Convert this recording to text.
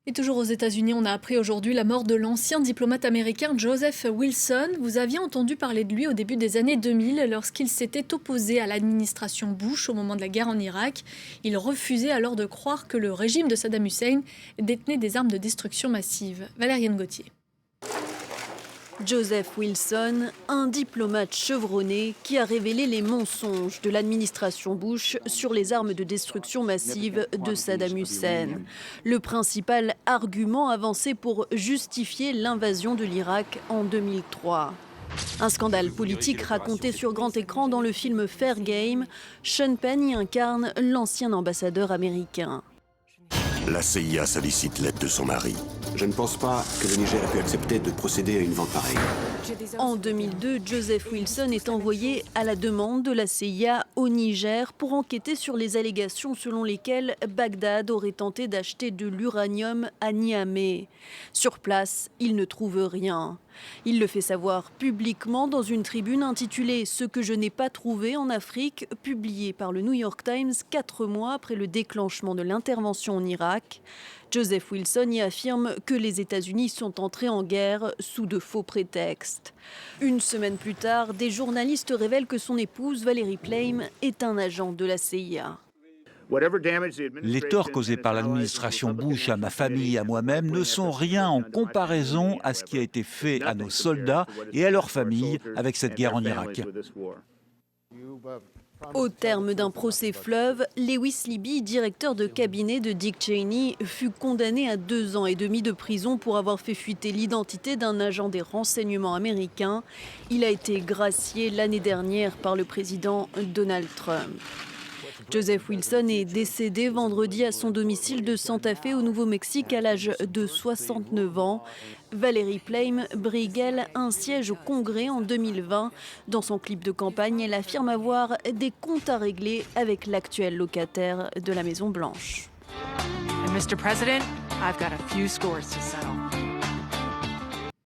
Et toujours aux États-Unis, on a appris aujourd'hui la mort de l'ancien diplomate américain Joseph Wilson. Vous aviez entendu parler de lui au début des années 2000 lorsqu'il s'était opposé à l'administration Bush au moment de la guerre en Irak. Il refusait alors de croire que le régime de Saddam Hussein détenait des armes de destruction massive. Valériane Gauthier. Joseph Wilson, un diplomate chevronné qui a révélé les mensonges de l'administration Bush sur les armes de destruction massive de Saddam Hussein. Le principal argument avancé pour justifier l'invasion de l'Irak en 2003. Un scandale politique raconté sur grand écran dans le film Fair Game. Sean Penn y incarne l'ancien ambassadeur américain. La CIA sollicite l'aide de son mari. Je ne pense pas que le Niger ait pu accepter de procéder à une vente pareille. En 2002, Joseph Wilson est envoyé à la demande de la CIA au Niger pour enquêter sur les allégations selon lesquelles Bagdad aurait tenté d'acheter de l'uranium à Niamey. Sur place, il ne trouve rien. Il le fait savoir publiquement dans une tribune intitulée « Ce que je n'ai pas trouvé en Afrique », publiée par le New York Times 4 mois après le déclenchement de l'intervention en Irak. Joseph Wilson y affirme que les États-Unis sont entrés en guerre sous de faux prétextes. Une semaine plus tard, des journalistes révèlent que son épouse, Valerie Plame, est un agent de la CIA. Les torts causés par l'administration Bush à ma famille et à moi-même ne sont rien en comparaison à ce qui a été fait à nos soldats et à leurs familles avec cette guerre en Irak. Au terme d'un procès fleuve, Lewis Libby, directeur de cabinet de Dick Cheney, fut condamné à 2 ans et demi de prison pour avoir fait fuiter l'identité d'un agent des renseignements américains. Il a été gracié l'année dernière par le président Donald Trump. Joseph Wilson est décédé vendredi à son domicile de Santa Fe au Nouveau-Mexique à l'âge de 69 ans. Valerie Plame brigue un siège au Congrès en 2020. Dans son clip de campagne, elle affirme avoir des comptes à régler avec l'actuel locataire de la Maison-Blanche. Mr. President, I've got a few scores to settle.